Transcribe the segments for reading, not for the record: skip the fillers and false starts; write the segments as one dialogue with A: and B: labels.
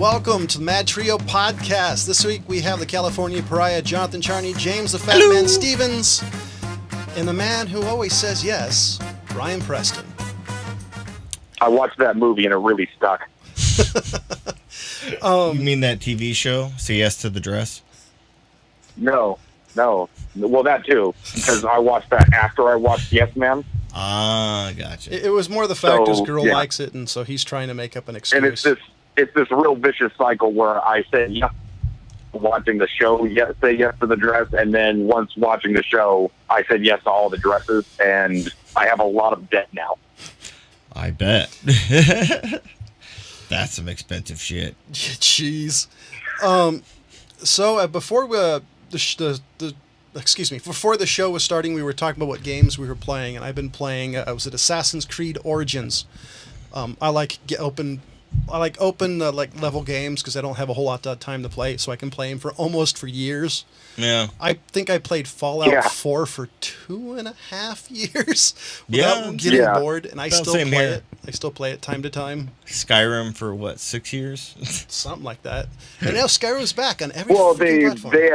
A: Welcome to the MadTrio podcast. This week we have the California Pariah, Jonathan Charney, James the Fat Man Stevens, and the man who always says yes, Brian Preston.
B: I watched that movie and it really stuck.
C: You mean that TV show, Say Yes to the Dress?
B: No. Well, that too, because I watched that after I watched Yes Man.
C: Ah, gotcha.
A: It was more the fact his girl likes it, and so he's trying to make up an excuse.
B: And it's this real vicious cycle where I said yes watching the show, say yes to the dress, and then once watching the show, I said yes to all the dresses, and I have a lot of debt now.
C: I bet. That's some expensive shit.
A: Jeez. So before before the show was starting, we were talking about what games we were playing, and I've been playing. Was it Assassin's Creed Origins? I like open level games because I don't have a whole lot of time to play, so I can play them for years.
C: Yeah.
A: I think I played Fallout 4 for 2.5 years without getting bored, and I still play it. I still play it time to time.
C: Skyrim for what, 6 years?
A: Something like that. And now Skyrim's back on every platform.
B: They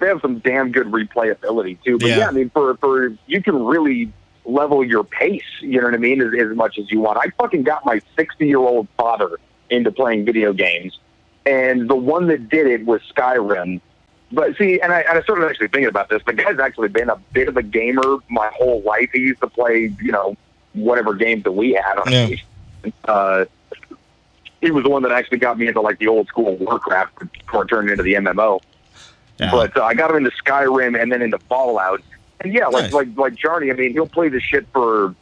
B: have some damn good replayability too. But I mean, for you can really level your pace, you know what I mean, as much as you want. I fucking got my 60-year-old father into playing video games, and the one that did it was Skyrim. But see, and I started actually thinking about this. The guy's actually been a bit of a gamer my whole life. He used to play, whatever games that we had on he was the one that actually got me into like the old school Warcraft before it turned into the MMO. Yeah. But I got him into Skyrim and then into Fallout. And like Johnny, I mean, he'll play this shit for,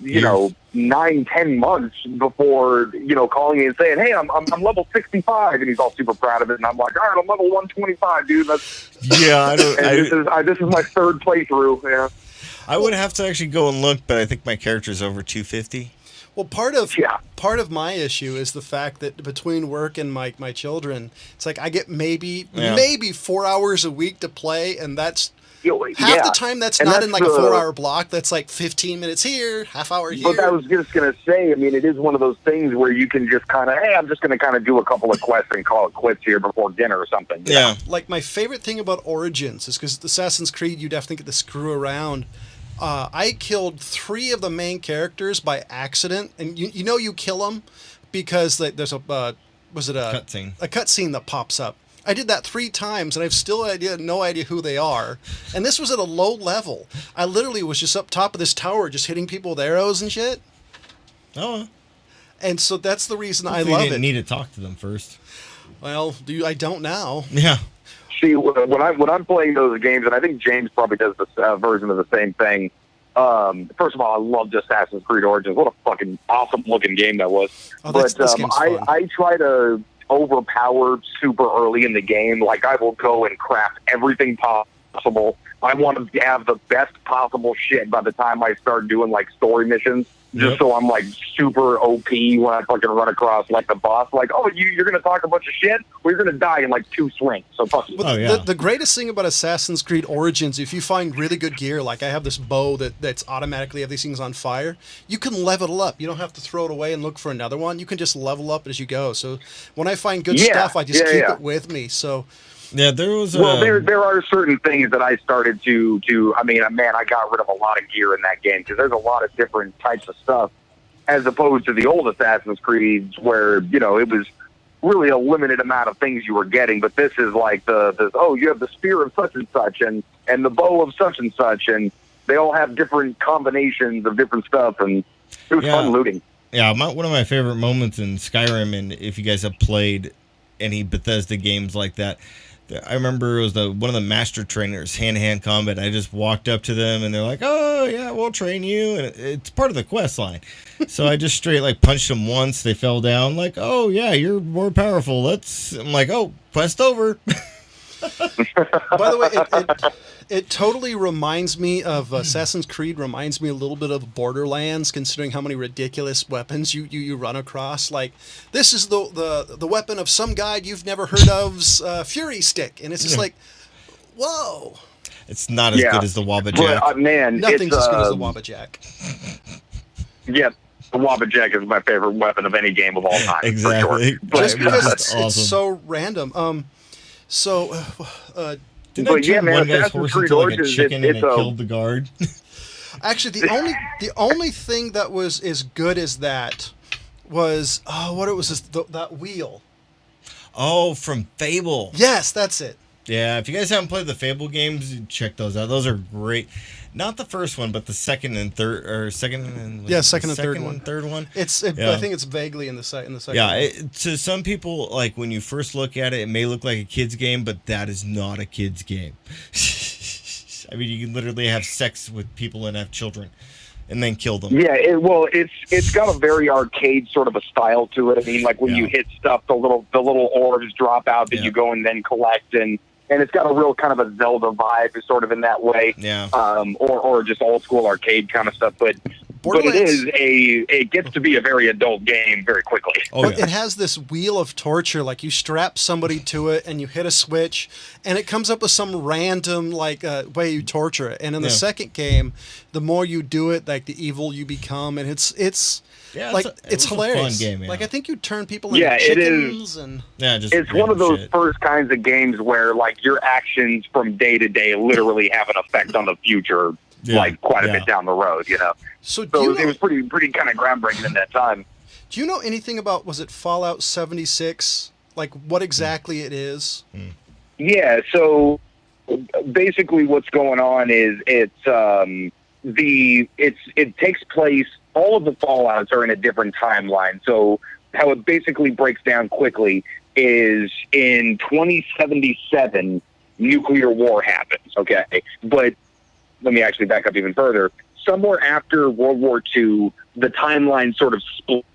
B: 9-10 months before, calling me and saying, hey, I'm level 65, and he's all super proud of it. And I'm like, all right, I'm level 125, dude. This is my third playthrough. Yeah.
C: I would have to actually go and look, but I think my character's over 250.
A: Well, part of my issue is the fact that between work and my children, it's like I get maybe 4 hours a week to play, and that's half the time that's not in like a 4-hour block. That's like 15 minutes here, half hour here.
B: But I was just going to say, I mean, it is one of those things where you can just kind of, hey, I'm just going to kind of do a couple of quests and call it quits here before dinner or something.
C: Yeah.
A: Like my favorite thing about Origins is because Assassin's Creed, you definitely get to screw around. I killed 3 of the main characters by accident, and you kill them because there's a cutscene that pops up. I did that 3 times, and I've still no idea who they are. And this was at a low level. I literally was just up top of this tower, just hitting people with arrows and shit.
C: Oh.
A: And so that's the reason I love it.
C: You didn't need to talk to them first.
A: Well, I don't now.
C: Yeah.
B: See, when I'm playing those games, and I think James probably does this version of the same thing. First of all, I loved Assassin's Creed Origins. What a fucking awesome looking game that was.
A: Oh, this game's fun.
B: I try to overpower super early in the game. Like, I will go and craft everything possible. I want to have the best possible shit by the time I start doing like story missions. Just so I'm like super OP when I fucking run across like the boss. Like, oh, you're gonna talk a bunch of shit. Well, you're gonna die in like 2 swings. So fuck you.
A: The greatest thing about Assassin's Creed Origins, if you find really good gear, like I have this bow that's automatically have these things on fire, you can level up. You don't have to throw it away and look for another one. You can just level up as you go. So when I find good stuff, I just keep it with me. So.
C: Yeah, there was.
B: There are certain things that I started to. I mean, man, I got rid of a lot of gear in that game because there's a lot of different types of stuff, as opposed to the old Assassin's Creeds where it was really a limited amount of things you were getting. But this is like you have the spear of such and such and the bow of such and such, and they all have different combinations of different stuff, and it was fun looting.
C: Yeah, one of my favorite moments in Skyrim, and if you guys have played any Bethesda games like that. I remember it was one of the master trainers, hand-to-hand combat. I just walked up to them, and they're like, oh, yeah, we'll train you. And it's part of the quest line. So I just straight, punched them once. They fell down. Like, oh, yeah, you're more powerful. I'm like, oh, quest over.
A: By the way, it totally reminds me of Assassin's Creed. Reminds me a little bit of Borderlands, considering how many ridiculous weapons you run across. Like, this is the weapon of some guy you've never heard of's Fury Stick, and it's just like, whoa.
C: It's not as good as the Wabbajack.
B: Man,
A: nothing's as good as the Wabbajack.
B: Yeah, The Wabbajack is my favorite weapon of any game of all time.
C: Exactly.
B: For sure.
A: Just because it's
C: awesome.
A: so random.
C: Didn't
B: but
C: I
B: yeah,
C: turn
B: man,
C: one guy's
B: Assassin's
C: horse
B: Creed
C: into like a
B: Origins,
C: chicken and it
B: it's
C: killed the guard?
A: Actually, the only thing that was as good as that was that wheel.
C: Oh, from Fable.
A: Yes, that's it.
C: Yeah, if you guys haven't played the Fable games, check those out. Those are great. Not the first one, but the second and third, or second and
A: third one.
C: Third one.
A: I think it's vaguely in the second.
C: Yeah, to some people, like when you first look at it, it may look like a kid's game, but that is not a kid's game. I mean, you can literally have sex with people and have children, and then kill them.
B: Yeah, it's got a very arcade sort of a style to it. I mean, like when you hit stuff, the little orbs drop out that you go and then collect, and it's got a real kind of a Zelda vibe, sort of in that way.
C: Yeah.
B: Or just old school arcade kind of stuff, but it gets to be a very adult game very quickly.
A: But it has this wheel of torture, like you strap somebody to it and you hit a switch and it comes up with some random way you torture it. And in the second game, the more you do it, like the evil you become, and it's hilarious.
C: A fun game, yeah.
A: Like I think you turn people into chickens and
B: it's one of those first kinds of games where like your actions from day to day literally have an effect on the future. Like quite a bit down the road, you know.
A: So
B: it was pretty kind of groundbreaking in that time.
A: Do you know anything about, was it Fallout 76? Like what exactly it is?
B: Yeah, so basically what's going on is it takes place, all of the Fallouts are in a different timeline. So how it basically breaks down quickly is in 2077 nuclear war happens, okay? But let me actually back up even further. Somewhere after World War II, the timeline sort of split,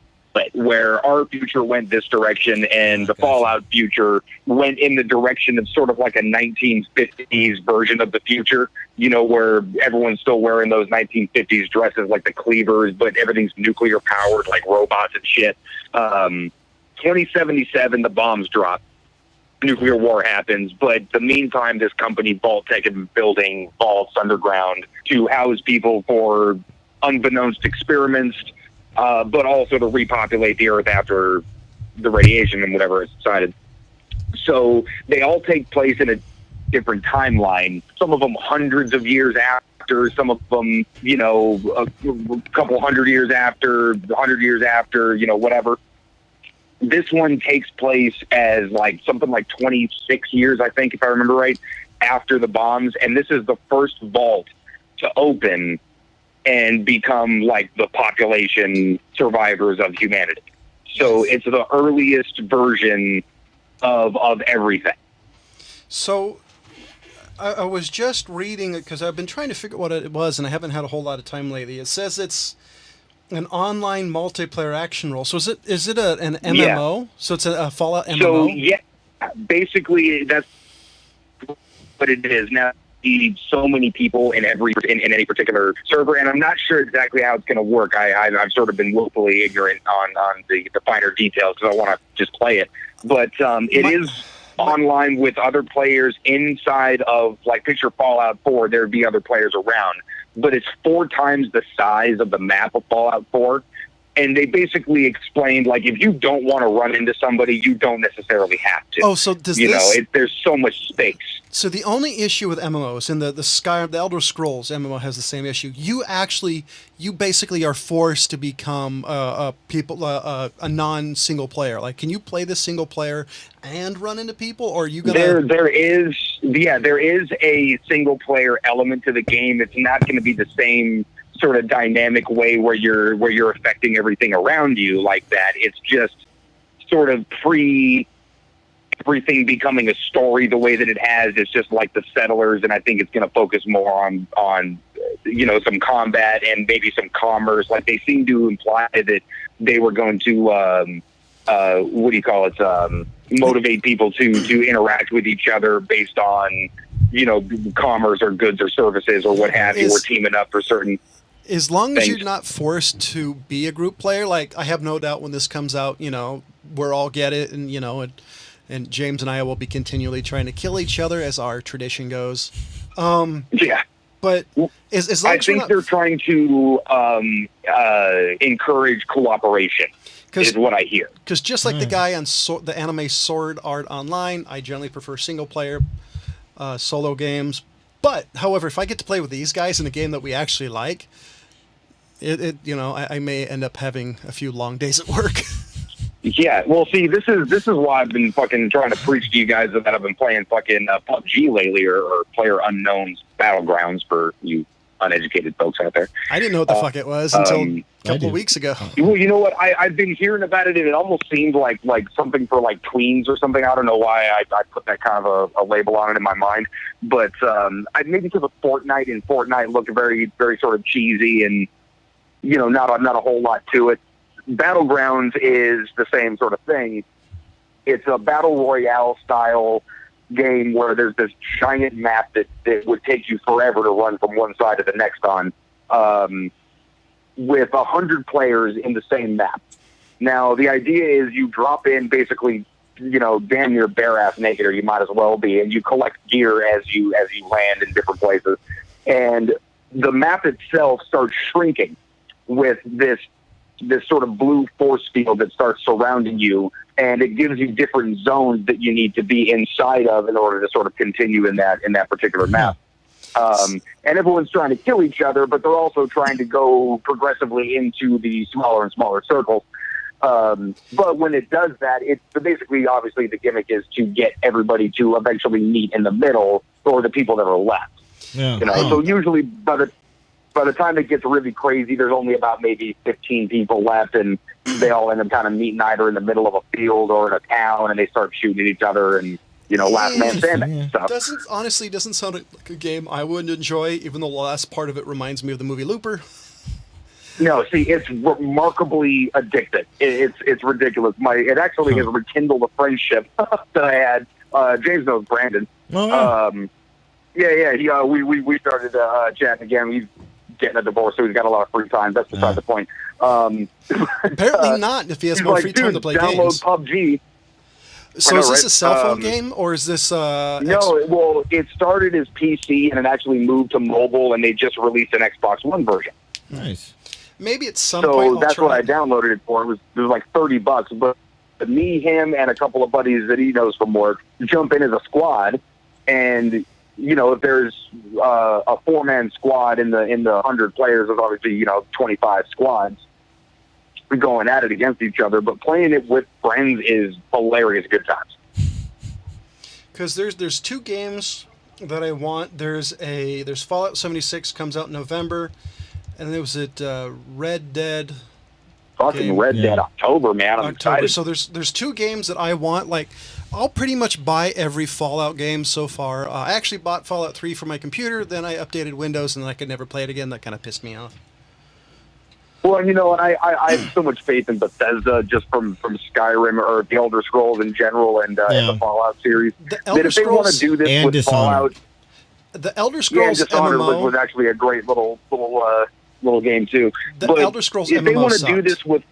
B: where our future went this direction and the Fallout future went in the direction of sort of like a 1950s version of the future, you know, where everyone's still wearing those 1950s dresses like the cleavers, but everything's nuclear powered like robots and shit. 2077, the bombs drop. Nuclear war happens, but the meantime, this company Vault-Tec had been building vaults underground to house people for unbeknownst experiments, but also to repopulate the Earth after the radiation and whatever is subsided. So they all take place in a different timeline. Some of them hundreds of years after, some of them, you know, a couple hundred years after, 100 years after, you know, whatever. This one takes place as like something like 26 years, I think, if I remember right, after the bombs. And this is the first vault to open and become like the population survivors of humanity. So it's the earliest version of everything.
A: So I was just reading it because I've been trying to figure out what it was, and I haven't had a whole lot of time lately. It says it's an online multiplayer action role. So is it an MMO? Yeah. So it's a Fallout MMO?
B: So yeah, basically that's what it is. Now you need so many people in any particular server, and I'm not sure exactly how it's going to work. I've sort of been willfully ignorant on the finer details because I want to just play it. But it is online with other players inside of, like, picture Fallout 4, there'd be other players around. But it's 4 times the size of the map of Fallout 4. And they basically explained, like, if you don't want to run into somebody, you don't necessarily have to.
A: Oh, so does
B: there's so much space.
A: So the only issue with MMOs, and the Elder Scrolls MMO has the same issue. You basically are forced to become a non-single player. Like, can you play this single player and run into people, or are you gonna?
B: There is a single player element to the game. It's not going to be the same sort of dynamic way where you're affecting everything around you like that. It's just sort of everything becoming a story the way that it has. It's just like the Settlers, and I think it's going to focus more on some combat and maybe some commerce. Like, they seem to imply that they were going to motivate people to interact with each other based on commerce or goods or services or what have you, or teaming up for certain.
A: As long as you're not forced to be a group player, like, I have no doubt when this comes out, we'll all get it, and and James and I will be continually trying to kill each other as our tradition goes.
B: Yeah.
A: But as long
B: I
A: as we're
B: think
A: not,
B: they're trying to encourage cooperation, is what I hear.
A: Because just like the guy on the anime Sword Art Online, I generally prefer single player solo games. But however, if I get to play with these guys in a game that we actually like, I may end up having a few long days at work.
B: Yeah, well, see, this is why I've been fucking trying to preach to you guys that I've been playing fucking PUBG lately, or Player Unknown's Battlegrounds for you uneducated folks out there.
A: I didn't know what the fuck it was until a couple of weeks ago.
B: Well, you know what? I've been hearing about it, and it almost seemed like something for like tweens or something. I don't know why I put that kind of a label on it in my mind, but I maybe because of Fortnite, and Fortnite looked very, very sort of cheesy, and not a whole lot to it. Battlegrounds is the same sort of thing. It's a battle royale style game where there's this giant map that would take you forever to run from one side to the next on, with 100 players in the same map. Now, the idea is you drop in basically, damn near bare-ass naked, or you might as well be, and you collect gear as you land in different places. And the map itself starts shrinking with this sort of blue force field that starts surrounding you, and it gives you different zones that you need to be inside of in order to sort of continue in that particular map. And everyone's trying to kill each other, but they're also trying to go progressively into the smaller and smaller circles. But when it does that, it's basically, obviously, the gimmick is to get everybody to eventually meet in the middle, or the people that are left.
C: Yeah.
B: So usually by the time it gets really crazy, there's only about maybe 15 people left, and they all end up kind of meeting either in the middle of a field or in a town, and they start shooting at each other, and last man standing stuff.
A: Doesn't sound like a game I would enjoy, even though the last part of it reminds me of the movie Looper.
B: No, see, it's remarkably addictive. It's ridiculous. It actually has rekindled a friendship that I had. James knows Brandon.
C: Oh,
B: yeah. We started chatting again. He's getting a divorce, so he's got a lot of free time. That's beside the point.
A: Apparently not, if he has more free time to play games.
B: Download PUBG.
A: So is this a cell phone game, or is this...
B: No, well, it started as PC, and it actually moved to mobile, and they just released an Xbox One version.
C: Nice.
A: Maybe at some point
B: So that's what I downloaded it for. It was like $30, but me, him, and a couple of buddies that he knows from work jump in as a squad, and... if there's a 4-man squad in the 100 players, there's obviously 25 squads going at it against each other. But playing it with friends is hilarious, good times.
A: Because there's two games that I want. There's Fallout 76 comes out in November, and there was Red Dead.
B: Fucking Red Dead October, man! I'm excited.
A: So there's two games that I want. Like, I'll pretty much buy every Fallout game so far. I actually bought Fallout 3 for my computer, then I updated Windows, and I could never play it again. That kind of pissed me off.
B: Well, and I have so much faith in Bethesda, just from Skyrim or the Elder Scrolls in general, and the Fallout series. That if they want to do this with Fallout,
A: the Elder Scrolls
B: Dishonored
A: MMO
B: was actually a great little game too.
A: The Elder Scrolls
B: if
A: MMO
B: they want to
A: sucked.
B: do this with,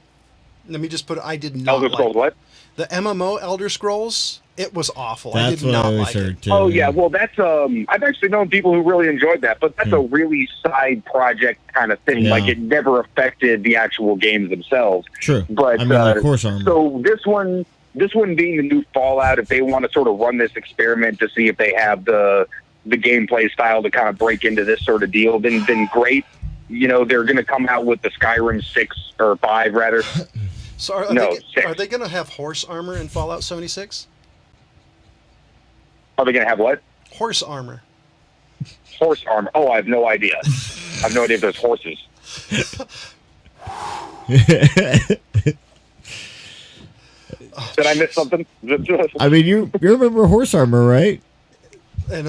A: let me just put it. I did not.
B: Elder Scrolls what?
A: The MMO Elder Scrolls. It was awful.
C: That's
A: I did
C: what
A: not
C: I always
A: like
C: heard
A: it.
C: too.
B: Oh yeah, well that's I've actually known people who really enjoyed that, but that's a really side project kind of thing.
C: Yeah.
B: Like it never affected the actual games themselves.
C: True.
B: But
C: I mean, like Horse Armor.
B: So this one being the new Fallout, if they want to sort of run this experiment to see if they have the gameplay style to kind of break into this sort of deal, then great. They're going to come out with the Skyrim 6 or 5 rather.
A: So are they going to have horse armor in Fallout 76?
B: Are they going to have what?
A: Horse armor.
B: Horse armor. Oh, I have no idea. I have no idea if there's horses. Did I miss something?
C: I mean, you remember Horse Armor, right?
A: And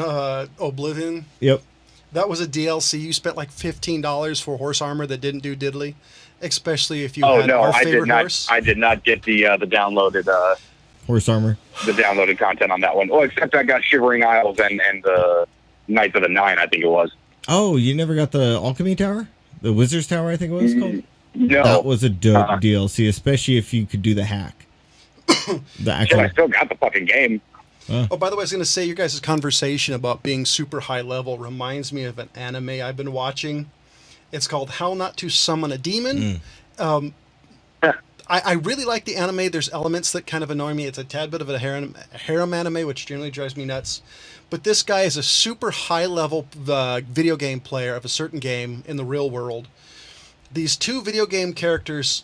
A: Oblivion.
C: Yep.
A: That was a DLC. You spent like $15 for horse armor that didn't do diddly, especially if you had our favorite horse.
B: I did not get the downloaded
C: Horse Armor.
B: The downloaded content on that one. Oh, except I got Shivering Isles and the Knights of the Nine, I think it was.
C: Oh, you never got the Alchemy Tower? The Wizard's Tower, I think it was called?
B: No.
C: That was a dope DLC, especially if you could do the hack. The actual...
B: I still got the fucking game.
A: Oh, by the way, I was going to say, your guys' conversation about being super high level reminds me of an anime I've been watching. It's called How Not to Summon a Demon. I really like the anime. There's elements that kind of annoy me. It's a tad bit of a harem anime, which generally drives me nuts. But this guy is a super high-level video game player of a certain game in the real world. These two video game characters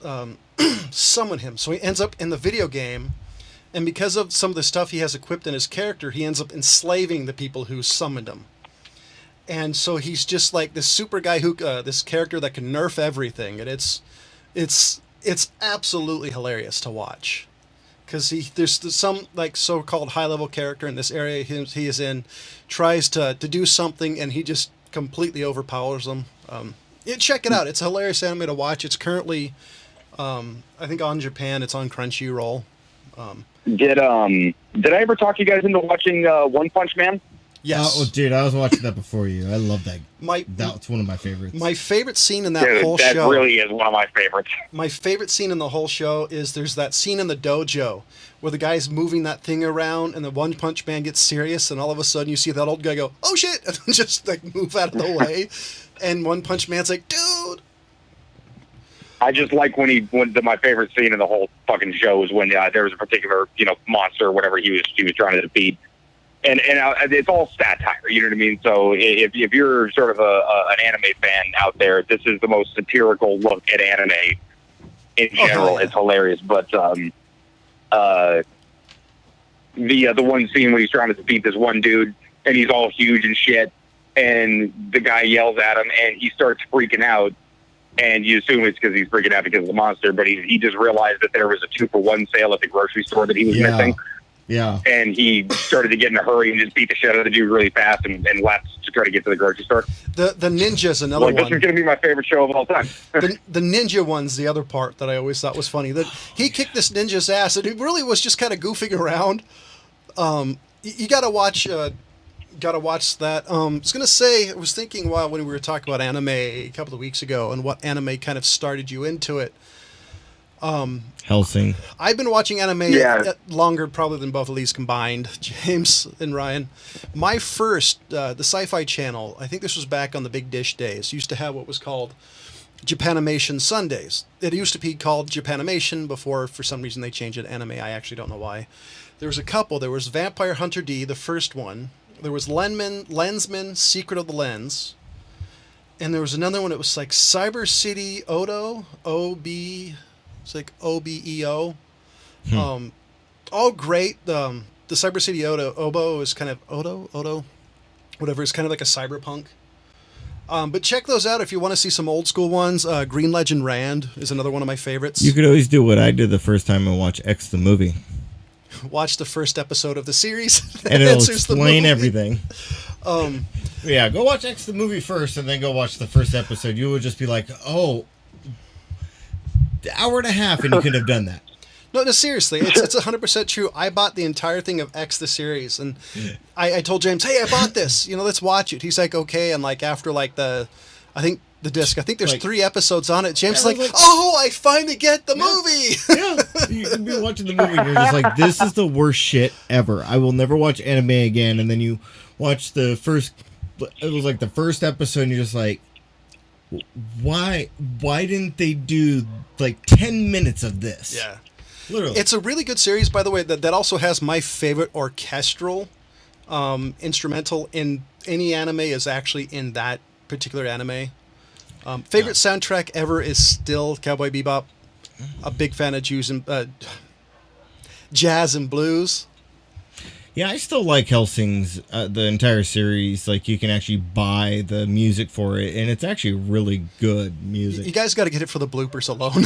A: summon him. So he ends up in the video game, and because of some of the stuff he has equipped in his character, he ends up enslaving the people who summoned him. And so he's just like this super guy who, this character that can nerf everything. And it's absolutely hilarious to watch. Because there's some like so-called high-level character in this area he is in, tries to do something, and he just completely overpowers them. Check it out. It's a hilarious anime to watch. It's currently, I think on Japan. It's on Crunchyroll.
B: Did I ever talk you guys into watching One Punch Man?
A: Yes.
D: Oh, dude, I was watching that before you. I love that. That's one of my favorites.
A: My favorite scene in that whole
B: that
A: show.
B: That really is one of my favorites.
A: My favorite scene in the whole show is there's that scene in the dojo where the guy's moving that thing around and the One Punch Man gets serious, and all of a sudden you see that old guy go, "Oh shit!" and just like move out of the way, and One Punch Man's like, "Dude."
B: I just like when my favorite scene in the whole fucking show is when there was a particular monster or whatever he was trying to defeat. And it's all satire, you know what I mean? So if you're sort of an anime fan out there, this is the most satirical look at anime in general. Oh, yeah. It's hilarious. But the one scene when he's trying to defeat this one dude, and he's all huge and shit, and the guy yells at him, and he starts freaking out, and you assume it's because he's freaking out because of the monster, but he just realized that there was a 2-for-1 sale at the grocery store that he was missing.
D: Yeah.
B: And he started to get in a hurry and just beat the shit out of the dude really fast and left to try to get to the grocery store.
A: The ninja's another one.
B: This is going to be my favorite show of all time.
A: the ninja one's the other part that I always thought was funny. That he kicked this ninja's ass, and it really was just kind of goofing around. You got to watch that. I was going to say, I was thinking when we were talking about anime a couple of weeks ago and what anime kind of started you into it.
C: Hellsing.
A: I've been watching anime longer probably than both of these combined, James and Ryan. My first, the Sci-Fi Channel, I think this was back on the Big Dish days, used to have what was called Japanimation Sundays. It used to be called Japanimation before, for some reason, they changed it to anime. I actually don't know why. There was a couple. There was Vampire Hunter D, the first one. There was Lensman, Secret of the Lens. And there was another one. It was like Cyber City Odo, O-B... It's like OBEO. All great. The Cyber City Obo is kind of Odo, whatever. It's kind of like a cyberpunk. But check those out if you want to see some old school ones. Green Legend Rand is another one of my favorites.
C: You could always do what I did the first time I watched X the movie.
A: Watch the first episode of the series.
C: And it'll explain everything.
D: Yeah, go watch X the movie first and then go watch the first episode. You will just be like, oh, hour and a half, and you could have done that.
A: No, seriously, it's 100% true. I bought the entire thing of X the series, and I told James, "Hey, I bought this. Let's watch it." He's like, "Okay," and like after like the disc, I think there's 3 episodes on it. James is like, "Oh, I finally get the movie."
D: Yeah, you can be watching the movie, and you're just like, "This is the worst shit ever. I will never watch anime again." And then you watch the first. It was like the first episode, and you're just like, why didn't they do like 10 minutes of this?
A: Yeah,
D: literally.
A: It's a really good series, by the way. That also has my favorite orchestral instrumental in any anime is actually in that particular anime. Favorite soundtrack ever is still Cowboy Bebop. A big fan of jazz and blues.
C: Yeah, I still like Hellsing's, the entire series. Like, you can actually buy the music for it, and it's actually really good music.
A: You guys got to get it for the bloopers alone.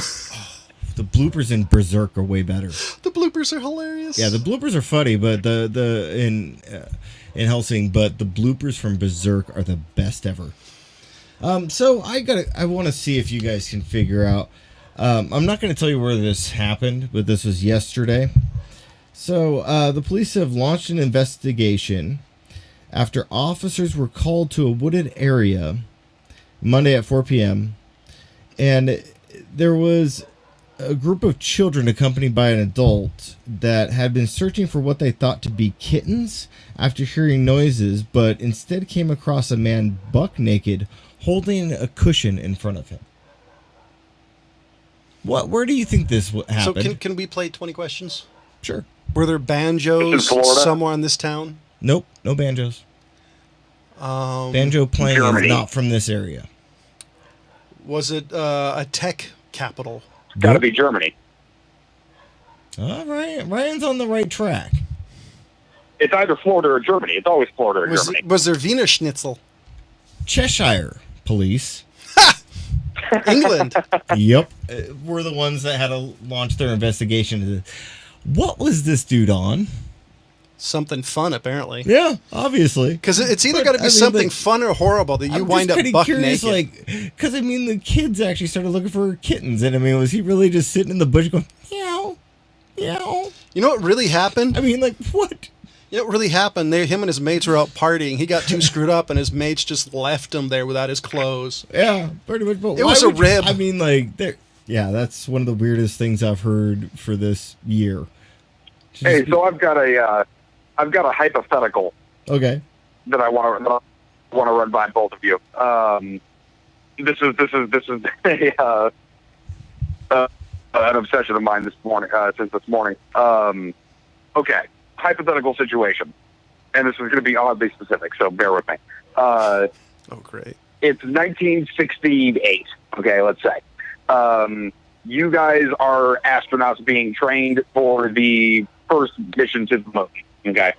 C: The bloopers in Berserk are way better.
A: The bloopers are hilarious.
C: Yeah, the bloopers are funny, but in Hellsing, but the bloopers from Berserk are the best ever. So I want to see if you guys can figure out. I'm not going to tell you where this happened, but this was yesterday. So, the police have launched an investigation after officers were called to a wooded area Monday at 4 p.m. And there was
D: a group of children accompanied by an adult that had been searching for what they thought to be kittens after hearing noises, but instead came across a man buck naked holding a cushion in front of him. Where do you think this happened?
A: So can we play 20 questions?
D: Sure.
A: Were there banjos somewhere in this town?
D: Nope, no banjos. Banjo playing
B: Germany.
D: is not from this area.
A: Was it a tech capital?
B: It's got to be Germany.
D: All right, Ryan's on the right track.
B: It's either Florida or Germany. It's always Florida or Germany.
A: Was there Wiener Schnitzel?
D: Cheshire police.
A: England.
D: Yep. We're the ones that had to launch their investigation. What was this dude on?
A: Something fun, apparently.
D: Yeah, obviously.
A: Because it's either got to be something fun or horrible that you wind up buck
D: curious,
A: naked.
D: Because, I mean, the kids actually started looking for kittens. And, I mean, was he really just sitting in the bush going, meow, meow?
A: You know what really happened?
D: I mean, like, what?
A: You know what really happened? Him and his mates were out partying. He got too screwed up, and his mates just left him there without his clothes.
D: Yeah, pretty much. But
A: it was a rib.
D: I mean, like, yeah, that's one of the weirdest things I've heard for this year.
B: Hey, so I've got a hypothetical.
D: Okay.
B: That I want to run by both of you. This is an obsession of mine this morning. Since this morning. Okay, hypothetical situation, and this is going to be oddly specific, so bear with me.
A: Oh, great!
B: It's 1968. Okay, let's say. You guys are astronauts being trained for the first mission to the moon. Okay.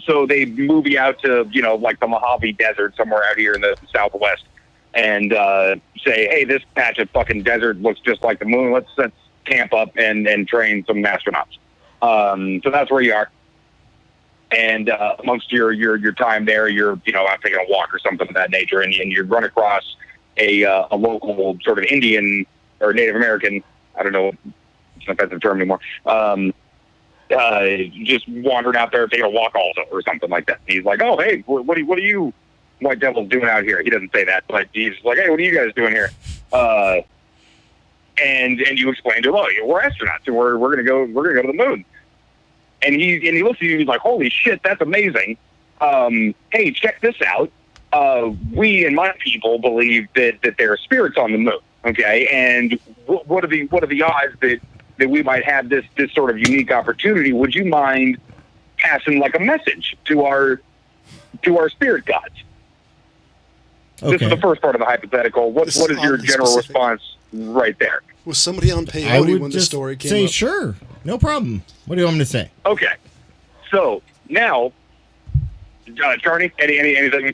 B: So they move you out to, like the Mojave Desert somewhere out here in the Southwest and say, hey, this patch of fucking desert looks just like the moon. Let's camp up and train some astronauts. So that's where you are. And amongst your time there, you're, out taking a walk or something of that nature, and you run across a local sort of Indian or Native American, I don't know, it's not the term anymore, just wandering out there taking a walk also or something like that. He's like, oh, hey, what are you white devils doing out here? He doesn't say that, but he's like, hey, what are you guys doing here? And you explain to him, oh, we're astronauts and we're gonna go to the moon. And he looks at you and he's like, holy shit, that's amazing. Hey, check this out. We and my people believe that there are spirits on the moon. Okay, and what are the odds that we might have this sort of unique opportunity? Would you mind passing like a message to our spirit gods? Okay. This is the first part of the hypothetical. What is your general response right there?
A: Was somebody on peyote when the story came up?
D: Sure, no problem. What do you want me to say?
B: Okay, so now, Charlie, anything?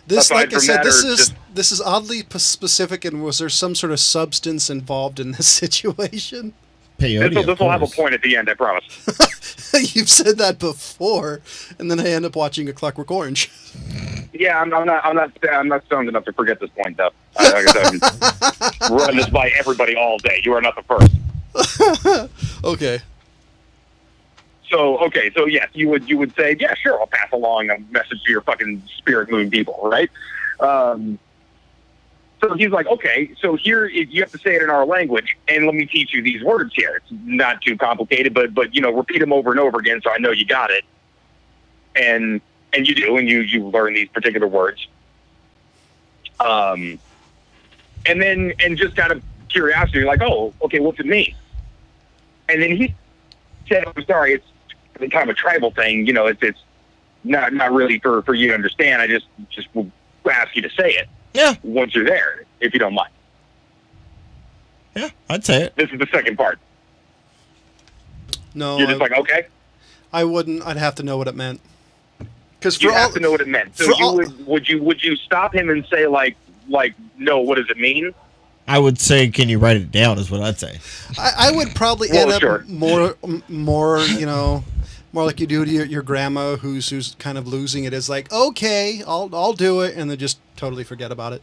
A: This, like I said, this is oddly specific. And was there some sort of substance involved in this situation?
D: Peyote.
B: This will have a point at the end, I promise.
A: You've said that before, and then I end up watching A Clockwork Orange.
B: Yeah, I'm not stoned enough to forget this point, though. Like I said, run this by everybody all day. You are not the first.
A: Okay.
B: So yes, you would say, yeah, sure, I'll pass along a message to your fucking spirit moon people, right? So he's like, okay, so here you have to say it in our language, and let me teach you these words here. It's not too complicated, but repeat them over and over again, so I know you got it. And you do, and you learn these particular words. And just out of curiosity, you're like, oh, okay, what's it mean? And then he said, I'm sorry, it's kind of a tribal thing. It's not really for you to understand. I just will ask you to say it.
D: Yeah.
B: Once you're there, if you don't mind.
D: Yeah, I'd say it.
B: This is the second part.
A: No.
B: You're just like, okay.
A: I wouldn't. I'd have to know what it meant. Because
B: you have to know what it meant. So would you stop him and say like no? What does it mean?
D: I would say, can you write it down? Is what I'd say.
A: I would probably end up more like you do to your grandma, who's kind of losing it. Is like, okay, I'll do it, and then just totally forget about it.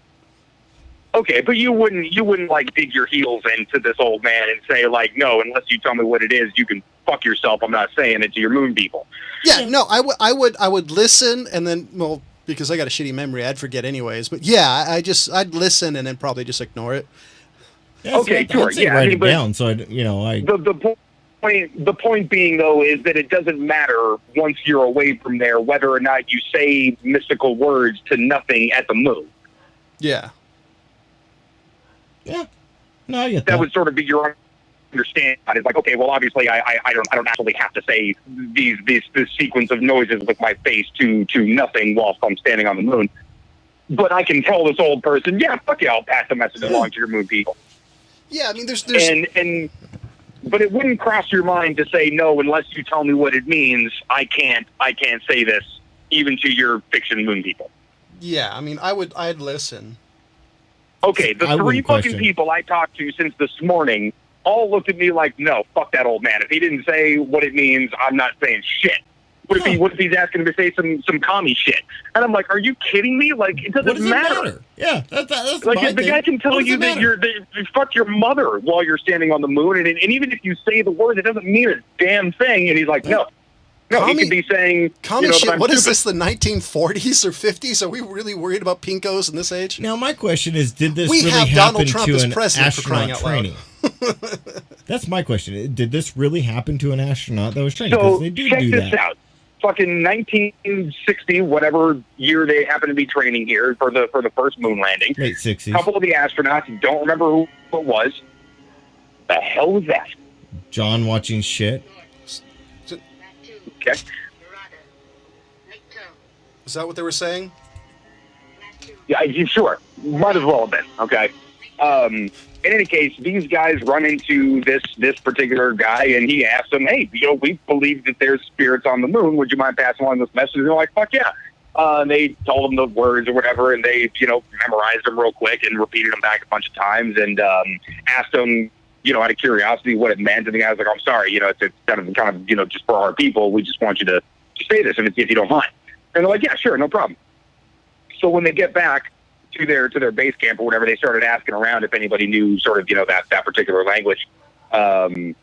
B: Okay, but you wouldn't like dig your heels into this old man and say like, no, unless you tell me what it is, you can fuck yourself. I'm not saying it to your moon people.
A: Yeah, no, I would listen, and then, well, because I got a shitty memory, I'd forget anyways. But yeah, I'd listen and then probably just ignore it.
B: Okay, sure.
D: I'd say
B: Yeah,
D: write it
B: but
D: down. So I.
B: The point being, though, is that it doesn't matter once you're away from there whether or not you say mystical words to nothing at the moon.
A: Yeah.
D: Yeah. No, I get that.
B: That would sort of be your understanding. It's like, okay, well, obviously, I don't actually have to say this sequence of noises with my face to nothing whilst I'm standing on the moon. But I can tell this old person, yeah, fuck yeah, I'll pass the message along to your moon people.
A: Yeah, I mean, there's
B: but it wouldn't cross your mind to say no unless you tell me what it means. I can't say this even to your fiction moon people.
A: Yeah, I mean, I'd listen.
B: Okay, the
D: I
B: three
D: wouldn't
B: fucking
D: question.
B: people I talked to since this morning all looked at me like, no, fuck that old man. If he didn't say what it means, I'm not saying shit. What if he's asking him to say some commie shit? And I'm like, are you kidding me? Like, it
D: What
B: doesn't
D: does it matter? Yeah, that's
B: Like,
D: my
B: if the
D: thing.
B: guy can tell
D: What does
B: you
D: it
B: that
D: matter?
B: fuck your mother while you're standing on the moon, and even if you say the words, it doesn't mean a damn thing. And he's like, no, he could be saying,
A: Commie
B: that
A: shit.
B: I'm
A: What is
B: stupid.
A: this? The 1940s or 50s? Are we really worried about pinkos in this age?
D: Now, my question is, did this
A: We
D: really
A: have
D: happen
A: Donald Trump
D: to
A: as
D: an
A: president for crying
D: astronaut
A: out loud.
D: training? That's my question. Did this really happen to an astronaut that was training?
B: So
D: Because they do
B: check
D: do
B: this
D: that.
B: out. Fucking 1960, whatever year they happen to be training here for the first moon landing.
D: Late 60s.
B: A couple of the astronauts, don't remember who it was. The hell was that?
D: John watching shit.
B: Okay.
A: Is that what they were saying?
B: Yeah, sure. Might as well have been. Okay. In any case, these guys run into this particular guy, and he asks them, hey, we believe that there's spirits on the moon. Would you mind passing along this message? And they're like, fuck yeah. And they told him the words or whatever, and they, memorized them real quick and repeated them back a bunch of times and asked them, out of curiosity what it meant. And the guy was like, I'm sorry, it's kind of, just for our people. We just want you to say this if you don't mind. And they're like, yeah, sure, no problem. So when they get back to their base camp or whatever, they started asking around if anybody knew sort of, that particular language. And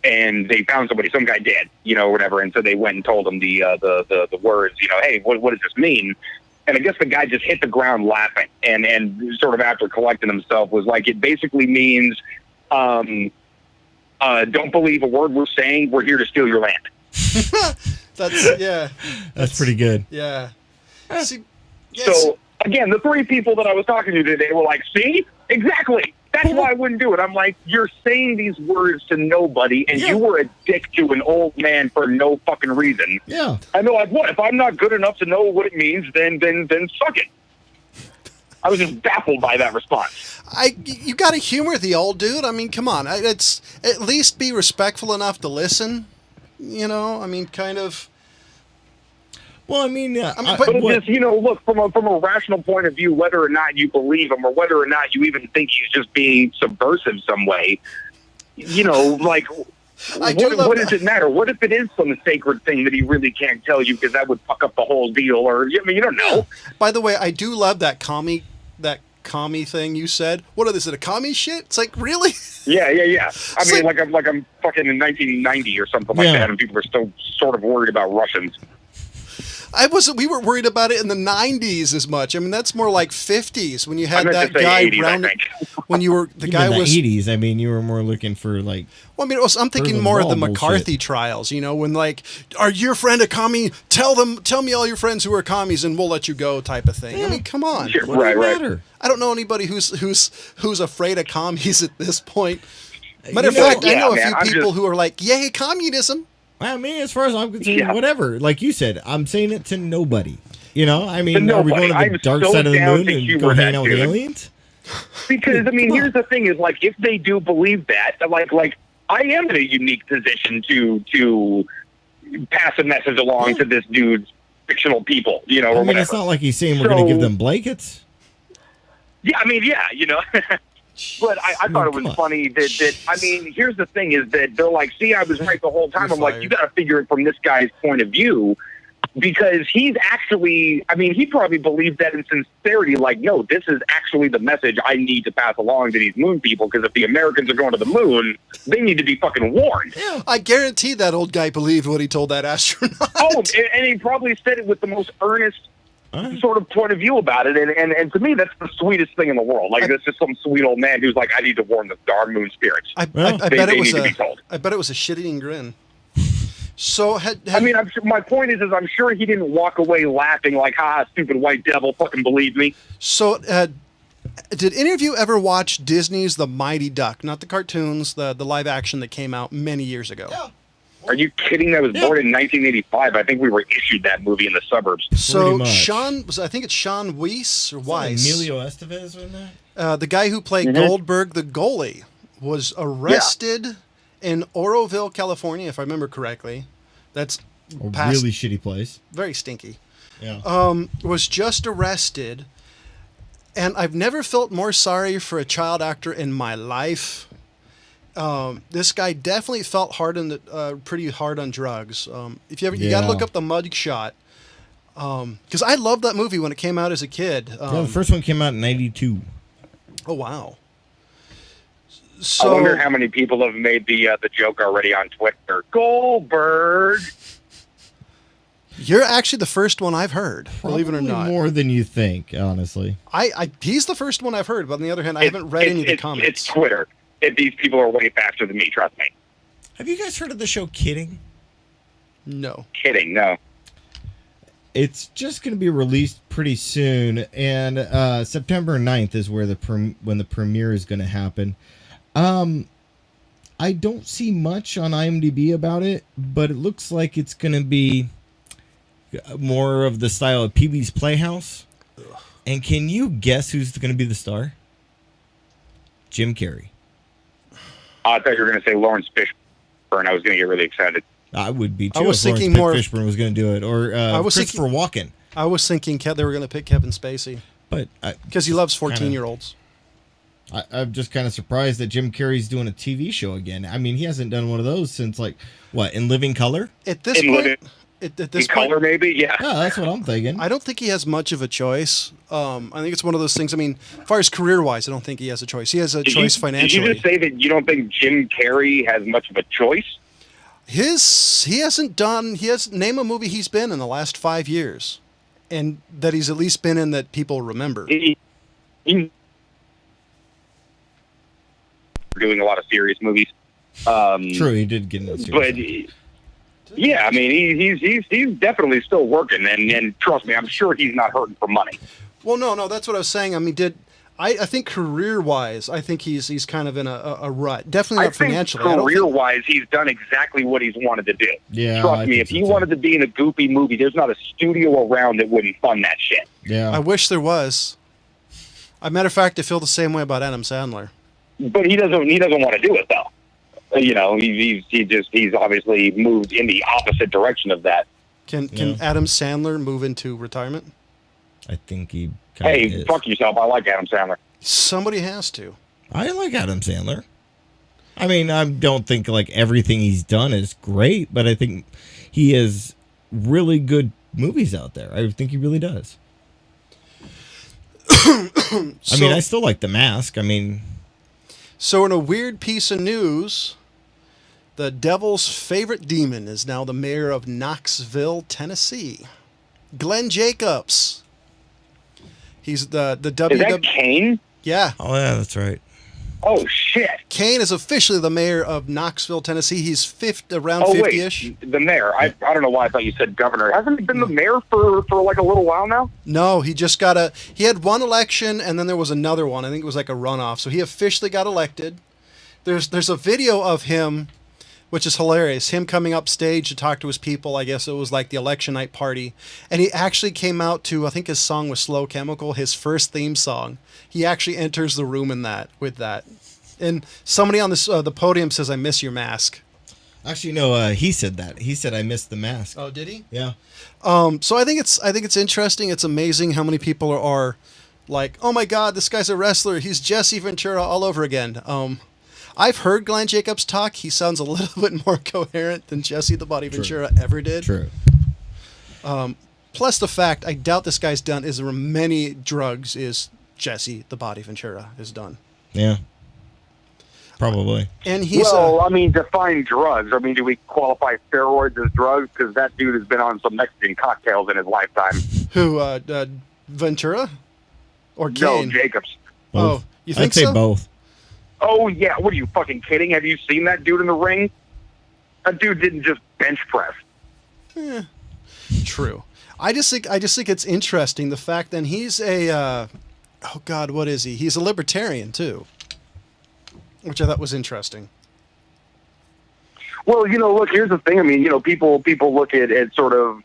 B: they found somebody, some guy did, whatever. And so they went and told them the words, hey, what does this mean? And I guess the guy just hit the ground laughing and sort of after collecting himself was like, it basically means, don't believe a word we're saying. We're here to steal your land.
D: That's pretty good.
A: Yeah. See,
B: So again, the three people that I was talking to today were like, see, exactly. That's why I wouldn't do it. I'm like, you're saying these words to nobody, and you were a dick to an old man for no fucking reason.
D: Yeah.
B: And they're like, what? If I'm not good enough to know what it means, then suck it. I was just baffled by that response.
A: You got to humor the old dude. I mean, come on. It's at least be respectful enough to listen. I mean, kind of.
D: Well, I mean,
B: but just, look, from a rational point of view, whether or not you believe him or whether or not you even think he's just being subversive some way, like, what does it matter? What if it is some sacred thing that he really can't tell you because that would fuck up the whole deal? Or, I mean, you don't know.
A: By the way, I do love that commie thing you said. What is it, a commie shit? It's like, really?
B: Yeah. I mean, like I'm fucking in 1990 or something like that, and people are still sort of worried about Russians.
A: We weren't worried about it in the 90s as much. I mean, that's more like 50s when you had
B: I
A: that
B: meant to say
A: guy
B: 80s,
A: round.
B: I think.
A: When you were the guy
D: in the
A: was
D: 80s. I mean, you were more looking for like.
A: Well, I mean, I'm thinking
D: Berlin
A: more of the
D: Wall
A: McCarthy
D: bullshit.
A: trials. When like, are your friend a commie? Tell me all your friends who are commies, and we'll let you go, type of thing. I mean, come on.
B: Sure,
D: What does it
B: right.
D: matter?
A: I don't know anybody who's afraid of commies at this point. Matter of fact, I know a few people who are like, yay, communism.
D: I mean, as far as I'm concerned, whatever. Like you said, I'm saying it to nobody. I mean, are we going to the
B: I'm
D: dark
B: so
D: side of the
B: down
D: moon
B: to
D: and
B: humor
D: go hang
B: that
D: out with
B: dude.
D: aliens?
B: Because, I mean, here's the thing is, like, if they do believe that, like I am in a unique position to pass a message along to this dude's fictional people, or
D: I mean,
B: whatever.
D: it's not like he's saying we're going to give them blankets.
B: Yeah, I mean, yeah, But I thought it was funny that, I mean, here's the thing is that they're like, see, I was right the whole time.
A: You're
B: I'm like,
A: fired.
B: you got to figure it from this guy's point of view. Because he's actually, I mean, he probably believes that in sincerity, like, no, this is actually the message I need to pass along to these moon people, because if the Americans are going to the moon, they need to be fucking warned.
A: Yeah, I guarantee that old guy believed what he told that astronaut.
B: Oh, and he probably said it with the most earnest sort of point of view about it, and to me, that's the sweetest thing in the world. Like, this is some sweet old man who's like, I need to warn the dark moon spirits.
A: I bet it was a shit-eating grin. So
B: my point is I'm sure he didn't walk away laughing like, ha, stupid white devil, fucking believe me.
A: So, did any of you ever watch Disney's The Mighty Duck? Not the cartoons, the live action that came out many years ago.
D: Yeah.
B: Are you kidding? I was born in 1985. I think we were issued that movie in the suburbs.
A: So I think it's Sean Weiss or Weiss.
C: Emilio Estevez in that?
A: The guy who played Goldberg, the goalie, was arrested in Oroville, California, if I remember correctly. That's
D: a really shitty place.
A: Very stinky.
C: Yeah.
A: Was just arrested, and I've never felt more sorry for a child actor in my life. This guy definitely felt pretty hard on drugs. If you got to look up the mug shot, because I loved that movie when it came out as a kid.
C: The first one came out in '92.
A: Oh wow! So,
B: I wonder how many people have made the joke already on Twitter. Goldberg.
A: You're actually the first one I've heard, believe it or not.
D: More than you think, honestly.
A: He's the first one I've heard, but on the other hand, I haven't read any of the comments.
B: It's Twitter. These people are way faster than me, trust me.
C: Have you guys heard of the show Kidding?
A: No.
B: Kidding, no.
D: It's just going to be released pretty soon, and September 9th is where when the premiere is going to happen. I don't see much on IMDb about it, but it looks like it's going to be more of the style of Pee-wee's Playhouse. And can you guess who's going to be the star? Jim Carrey.
B: I thought you were going to say Lawrence Fishburne. I was going to get really excited.
C: I would be too.
A: I was thinking
C: Lawrence Fishburne was going to do it, or Christopher Walken.
A: I was thinking they were going to pick Kevin Spacey,
C: but
A: because he loves 14-year-olds.
D: I'm just kind of surprised that Jim Carrey's doing a TV show again. I mean, he hasn't done one of those since In Living Color?
A: At this point,
B: Color, maybe, yeah.
D: Yeah, that's what I'm thinking.
A: I don't think he has much of a choice. I think it's one of those things. I mean, as far as career-wise, I don't think he has a choice. He has a choice financially.
B: Did you just say that you don't think Jim Carrey has much of a choice?
A: He hasn't name a movie he's been in the last 5 years, and that he's at least been in that people remember.
B: He's doing a lot of serious movies.
D: True, he did get into serious.
B: But yeah, I mean, he's definitely still working, and trust me, I'm sure he's not hurting for money.
A: Well, no, that's what I was saying. I mean, I think career-wise, I think he's kind of in a rut. Definitely not financially.
B: Career-wise, he's done exactly what he's wanted to do.
D: Yeah,
B: trust me, if he wanted to be in a goofy movie, there's not a studio around that wouldn't fund that shit.
D: Yeah,
A: I wish there was. As a matter of fact, I feel the same way about Adam Sandler.
B: But he doesn't want to do it though. You know, he's obviously moved in the opposite direction of that.
A: Can Adam Sandler move into retirement?
C: I think he.
B: Hey, fuck yourself! I like Adam Sandler.
A: Somebody has to.
C: I like Adam Sandler. I mean, I don't think everything he's done is great, but I think he has really good movies out there. I think he really does. I mean, I still like The Mask. I mean.
A: So in a weird piece of news, the devil's favorite demon is now the mayor of Knoxville, Tennessee. Glenn Jacobs. He's the WWE.
B: Is that Kane?
A: Yeah.
C: Oh, yeah, that's right.
B: Oh, shit.
A: Kane is officially the mayor of Knoxville, Tennessee. He's around 50-ish.
B: Wait, the mayor. I don't know why I thought you said governor. Hasn't he been the mayor for a little while now?
A: No, he just he had one election, and then there was another one. I think it was like a runoff. So he officially got elected. There's a video of him, which is hilarious. Him coming up stage to talk to his people. I guess it was like the election night party. And he actually came out to, I think his song was Slow Chemical, his first theme song. He actually enters the room with that. And somebody on the podium says, "I miss your mask."
C: Actually, no, he said that. He said, "I miss the mask."
A: Oh, did he?
C: Yeah.
A: So I think it's interesting. It's amazing how many people are like, "Oh my God, this guy's a wrestler. He's Jesse Ventura all over again." I've heard Glenn Jacobs talk. He sounds a little bit more coherent than Jesse the Body Ventura ever did.
C: True.
A: Plus the fact, I doubt this guy's done as many drugs as Jesse the Body Ventura has done.
C: Yeah. Probably.
A: And he's
B: define drugs. I mean, do we qualify steroids as drugs? Because that dude has been on some Mexican cocktails in his lifetime.
A: Who, Ventura? Or Kane?
B: No, Jacobs.
D: Both.
A: Oh, you think
D: I'd say
A: so?
D: both.
B: Oh, yeah. What are you fucking kidding? Have you seen that dude in the ring? That dude didn't just bench press.
A: True. I just think it's interesting the fact that he's a oh God, what is he? He's a libertarian too, which I thought was interesting.
B: Well, look, here's the thing. I mean, people look at sort of,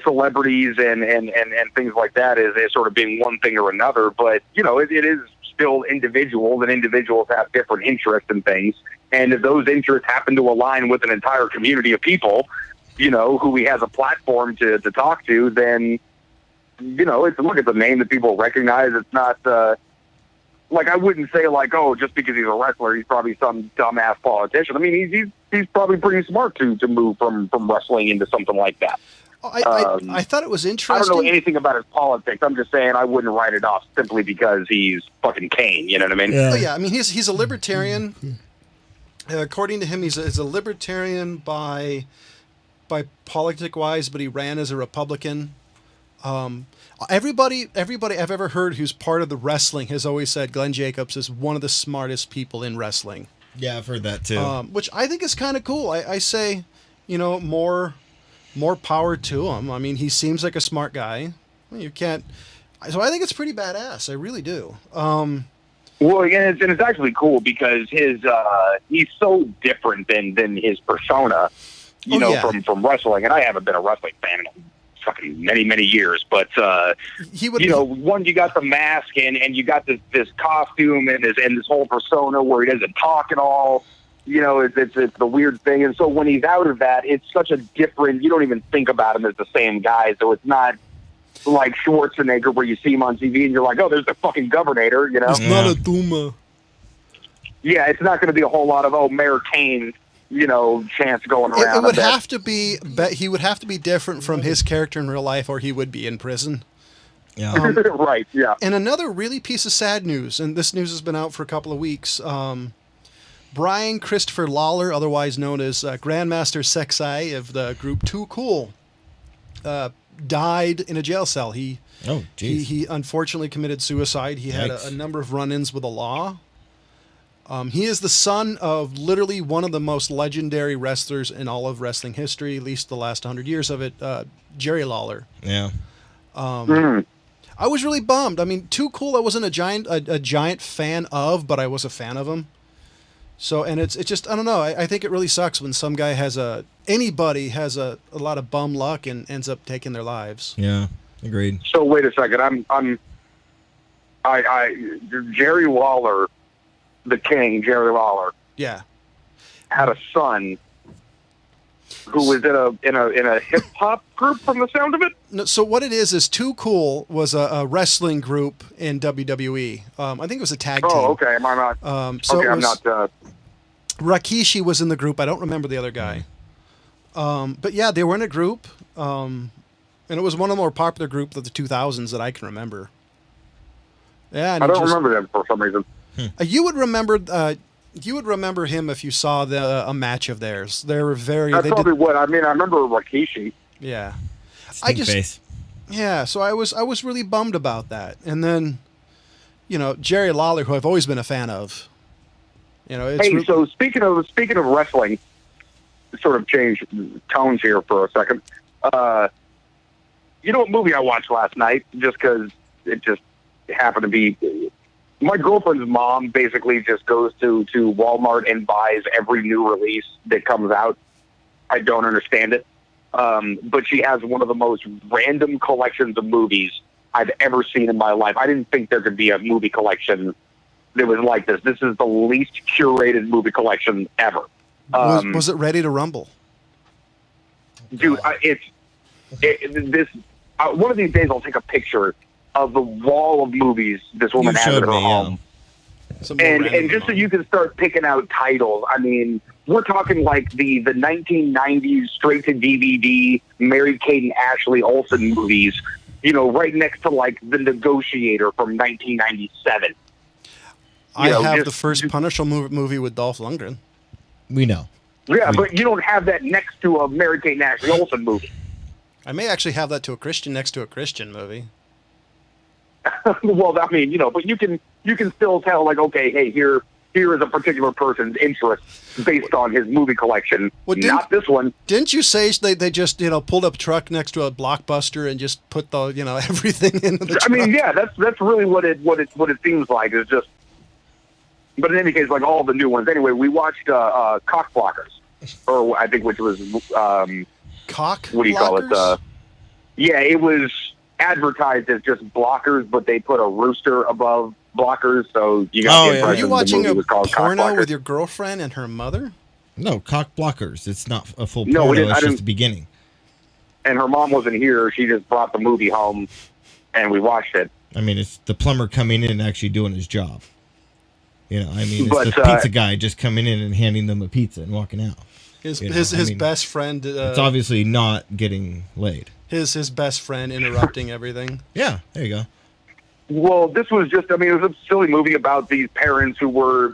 B: celebrities and things like that as sort of being one thing or another. But, it is still individuals, and individuals have different interests in things. And if those interests happen to align with an entire community of people, who he has a platform to talk to, then, it's look at the name that people recognize. It's not, like, I wouldn't say, like, oh, just because he's a wrestler, he's probably some dumbass politician. I mean, he's probably pretty smart to move from wrestling into something like that.
A: I thought it was
B: I
A: interesting.
B: don't know anything about his politics. I'm just saying I wouldn't write it off simply because he's fucking Kane. You know what I mean?
D: Yeah.
A: Oh, yeah, I mean, he's a libertarian. According to him, he's a libertarian by politic wise, but he ran as a Republican. Everybody I've ever heard who's part of the wrestling has always said Glenn Jacobs is one of the smartest people in wrestling.
C: Yeah, I've heard that too.
A: Which I think is kind of cool. I say, more power to him. I mean, he seems like a smart guy. You can't. So I think it's pretty badass. I really do.
B: Well, and it's actually cool because he's so different than his persona, from wrestling. And I haven't been a wrestling fan in fucking many years, but
A: He would.
B: one, you got the mask and you got this costume and this whole persona where he doesn't talk at all. It's the weird thing. And so when he's out of that, it's such a different. You don't even think about him as the same guy. So it's not like Schwarzenegger where you see him on TV and you're like, oh, there's the fucking governor.
A: It's not a Duma.
B: Yeah, it's not going to be a whole lot of Mayor Kane. Chance going around.
A: It would have to be. He would have to be different from his character in real life, or he would be in prison.
C: Yeah.
B: Right. Yeah.
A: And another really piece of sad news, and this news has been out for a couple of weeks. Brian Christopher Lawler, otherwise known as Grandmaster Sexai of the group Too Cool, died in a jail cell. He unfortunately committed suicide. He had a number of run-ins with the law. He is the son of literally one of the most legendary wrestlers in all of wrestling history, at least the last 100 years of it, Jerry Lawler.
C: Yeah.
A: I was really bummed. I mean, Too Cool I wasn't a giant fan of, but I was a fan of him. So, and it's just, I don't know. I think it really sucks when some guy anybody has a lot of bum luck and ends up taking their lives.
C: Yeah. Agreed.
B: So wait a second. Jerry Lawler, the King, Jerry Lawler,
A: Yeah.
B: had a son who was in a hip hop group from the sound of it.
A: No, so what it is Too Cool was a wrestling group in WWE. I think it was a tag team.
B: Oh, okay. Am I not?
A: So
B: okay,
A: it
B: I'm
A: was,
B: not.
A: Rikishi was in the group. I don't remember the other guy. But yeah, they were in a group. And it was one of the more popular groups of the 2000s that I can remember. Yeah, and
B: I don't remember them for some reason.
A: You would remember him if you saw a match of theirs. They were very.
B: That's probably what I mean. I remember Rikishi.
A: Yeah,
C: Stink face.
A: Yeah, so I was really bummed about that. And then, Jerry Lawler, who I've always been a fan of. It's
B: So speaking of wrestling, sort of change tones here for a second. What movie I watched last night? Just because it just happened to be. My girlfriend's mom basically just goes to Walmart and buys every new release that comes out. I don't understand it. But she has one of the most random collections of movies I've ever seen in my life. I didn't think there could be a movie collection that was like this. This is the least curated movie collection ever.
A: was it Ready to Rumble?
B: Dude, one of these days I'll take a picture of the wall of movies this woman has at her home. And just so you can start picking out titles, I mean, we're talking like the 1990s straight to DVD Mary Kate and Ashley Olsen movies, right next to like The Negotiator from 1997.
A: I have the first Punisher movie with Dolph Lundgren.
D: We know.
B: Yeah, but you don't have that next to a Mary Kate and Ashley Olsen movie.
A: I may actually have that to a Christian next to a Christian movie.
B: Well, I mean, you know, but you can still tell, like, okay, hey, here is a particular person's interest based on his movie collection.
A: Well,
B: not this one.
A: Didn't you say they just, you know, pulled up a truck next to a Blockbuster and just put the, you know, everything into the truck?
B: I mean, yeah, that's really what it seems like. Is just, but in any case, like all the new ones. Anyway, we watched Cockblockers, or I think which was
A: Cock.
B: What do you call it? Yeah, it was advertised as just blockers, but they put a rooster above blockers, so you got the impression
A: Are you watching
B: the movie was called
A: porno with your girlfriend and her mother?
C: No, Cockblockers. It's not a full
B: No,
C: porno.
B: it's
C: It's just the beginning.
B: And her mom wasn't here. She just brought the movie home, and we watched it.
C: I mean, it's the plumber coming in and actually doing his job. You know, I mean, it's
B: But,
C: the pizza guy just coming in and handing them a pizza and walking out.
A: His
C: mean,
A: best friend.
C: It's obviously not getting laid.
A: His best friend interrupting everything.
C: Yeah, there you go.
B: Well, this was just, I mean, it was a silly movie about these parents who were,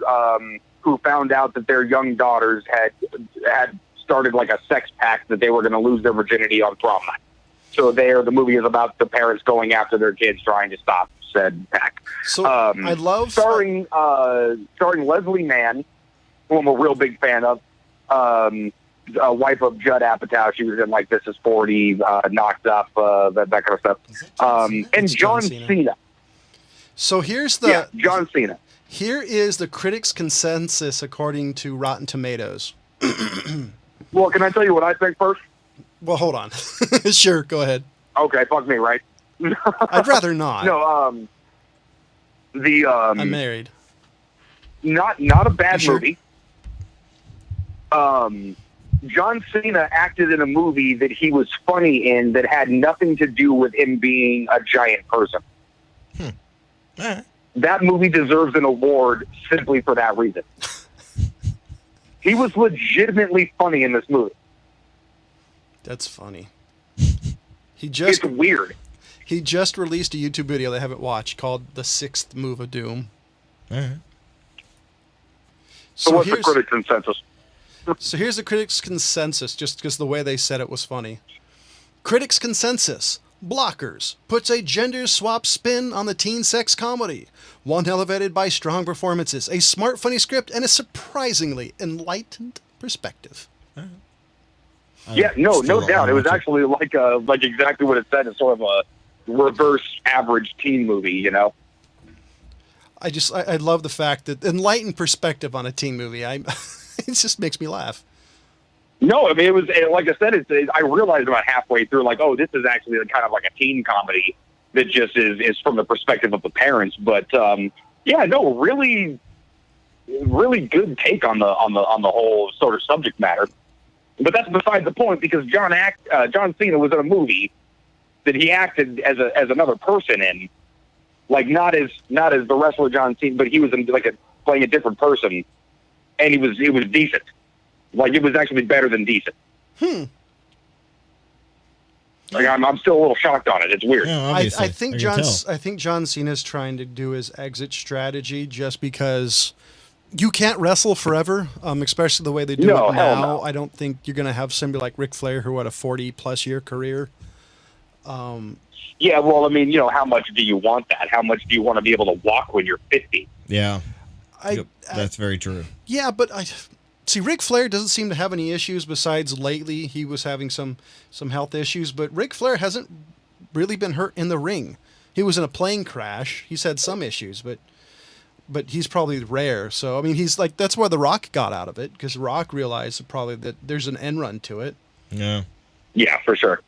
B: who found out that their young daughters had started like a sex pact that they were going to lose their virginity on prom night. So the movie is about the parents going after their kids trying to stop said pact.
A: So I love
B: starring Leslie Mann, who I'm a real big fan of. Wife of Judd Apatow. She was in like This Is 40, Knocked Up, that kind of stuff. And Jon Cena.
A: So here's the
B: Jon Cena.
A: Here is the critics' consensus according to Rotten Tomatoes.
B: Well, can I tell you what I think first?
A: Well, hold on. Sure, go ahead.
B: Okay, fuck me, right?
A: I'd rather not.
B: No,
A: I'm married.
B: Not a bad movie. Jon Cena acted in a movie that he was funny in that had nothing to do with him being a giant person. That movie deserves an award simply for that reason. He was legitimately funny in this movie.
A: That's funny.
B: It's weird.
A: He just released a YouTube video that I haven't watched called The Sixth Move of Doom.
B: So what's the critics' consensus?
A: So here's the critics' consensus, just because the way they said it was funny. Critics' consensus. Blockers puts a gender swap spin on the teen sex comedy. One elevated by strong performances, a smart, funny script, and a surprisingly enlightened perspective.
B: Yeah, no doubt. It was actually like exactly what it said. It's sort of a reverse average teen movie, you know?
A: I love the fact that enlightened perspective on a teen movie. It just makes me laugh.
B: No, I mean, it was, like I said, I realized about halfway through, like, oh, this is actually kind of like a teen comedy that just is from the perspective of the parents. But, yeah, no, really, really good take on the whole sort of subject matter. But that's beside the point, because Jon Cena was in a movie that he acted as another person in, like not as the wrestler Jon Cena, but he was in playing a different person, and it was decent. Like, it was actually better than decent. Like, I'm still a little shocked on it. It's weird.
C: Yeah,
A: I think Jon Cena's trying to do his exit strategy just because you can't wrestle forever, especially the way they do it now.
B: No.
A: I don't think you're going to have somebody like Ric Flair who had a 40-plus year career.
B: Yeah, well, I mean, how much do you want that? How much do you want to be able to walk when you're 50?
C: Yeah. That's very true.
A: Yeah, but see, Ric Flair doesn't seem to have any issues besides lately he was having some health issues, but Ric Flair hasn't really been hurt in the ring. He was in a plane crash. He's had some issues, but he's probably rare. So, I mean, he's like, that's where The Rock got out of it, because The Rock realized probably that there's an end run to it.
C: Yeah.
B: Yeah, for sure.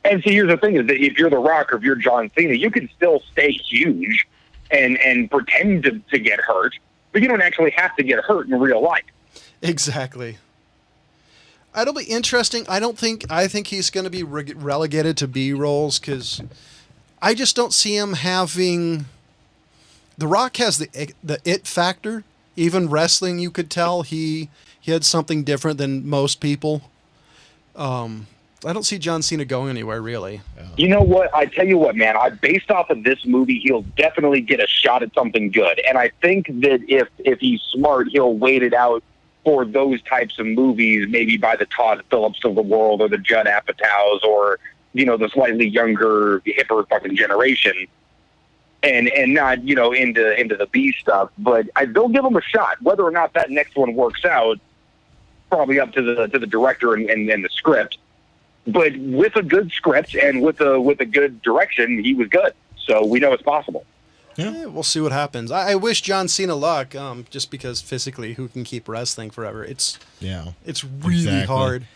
B: And see, here's the thing is that if you're The Rock or if you're Jon Cena, you can still stay huge and pretend to get hurt, but you don't actually have to get hurt in real life.
A: Exactly. It'll be interesting. I think he's going to be relegated to B roles because I just don't see him having. The Rock has the it factor. Even wrestling, you could tell he had something different than most people. I don't see Jon Cena going anywhere, really.
B: You know what? I tell you what, man. Based off of this movie, he'll definitely get a shot at something good. And I think that if he's smart, he'll wait it out for those types of movies, maybe by the Todd Phillips of the world or the Judd Apatows or, the slightly younger, hipper fucking generation, and not, into the B stuff. But they'll give them a shot. Whether or not that next one works out, probably up to the director and the script. But with a good script and with a good direction, he was good. So we know it's possible.
A: Yeah, we'll see what happens. I wish Jon Cena luck, just because physically, who can keep wrestling forever? It's really hard.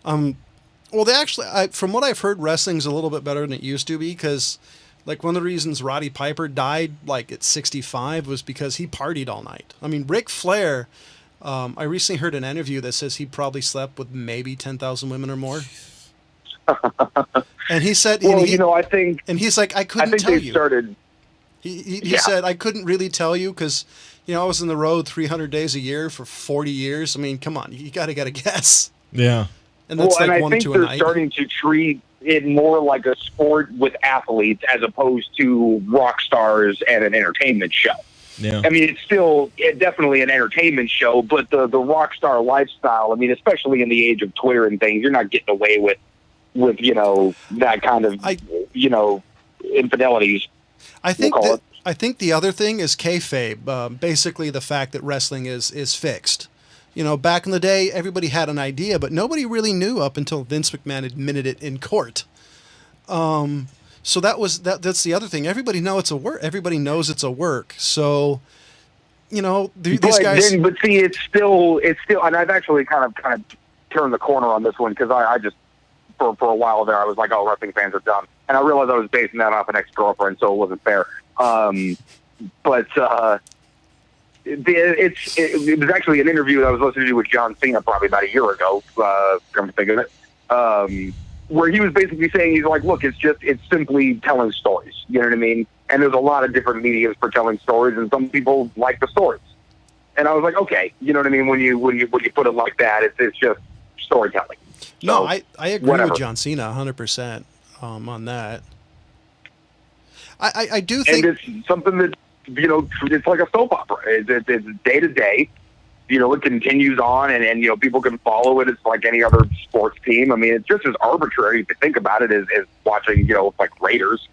A: Well, they actually, from what I've heard, wrestling's a little bit better than it used to be, because like one of the reasons Roddy Piper died like at 65 was because he partied all night. I mean, Ric Flair, I recently heard an interview that says he probably slept with maybe 10,000 women or more. And he said,
B: well, I think,
A: and he's like, I couldn't tell you.
B: Started.
A: He said, I couldn't really tell you because, I was on the road 300 days a year for 40 years. I mean, come on, you got to get a guess.
C: Yeah.
A: And that's
B: and
A: like
B: I
A: one
B: think
A: to a
B: they're
A: night.
B: starting to treat it more like a sport with athletes as opposed to rock stars and an entertainment show.
C: Yeah.
B: I mean, it's still definitely an entertainment show, but the rock star lifestyle, I mean, especially in the age of Twitter and things, you're not getting away with that kind of, infidelities.
A: I think the other thing is kayfabe. Basically, the fact that wrestling is fixed. Back in the day, everybody had an idea, but nobody really knew up until Vince McMahon admitted it in court. So that's the other thing. Everybody knows it's a work. Everybody knows it's a work. So, these guys.
B: But see, it's still, and I've actually kind of turned the corner on this one because I just. For a while there, I was like, "Oh, wrestling fans are dumb," and I realized I was basing that off an ex-girlfriend, so it wasn't fair. But it was actually an interview that I was listening to with Jon Cena probably about a year ago. Come to think of it, where he was basically saying, he's like, "Look, it's simply telling stories." You know what I mean? And there's a lot of different mediums for telling stories, and some people like the stories. And I was like, "Okay, you know what I mean?" When you put it like that, it's just storytelling.
A: No,
B: So,
A: I agree
B: whatever.
A: with Jon Cena 100% on that. I do think...
B: And it's something that, it's like a soap opera. It's day to day. It continues on and people can follow it. It's like any other sports team. I mean, it's just as arbitrary if you think about it as watching, like Raiders.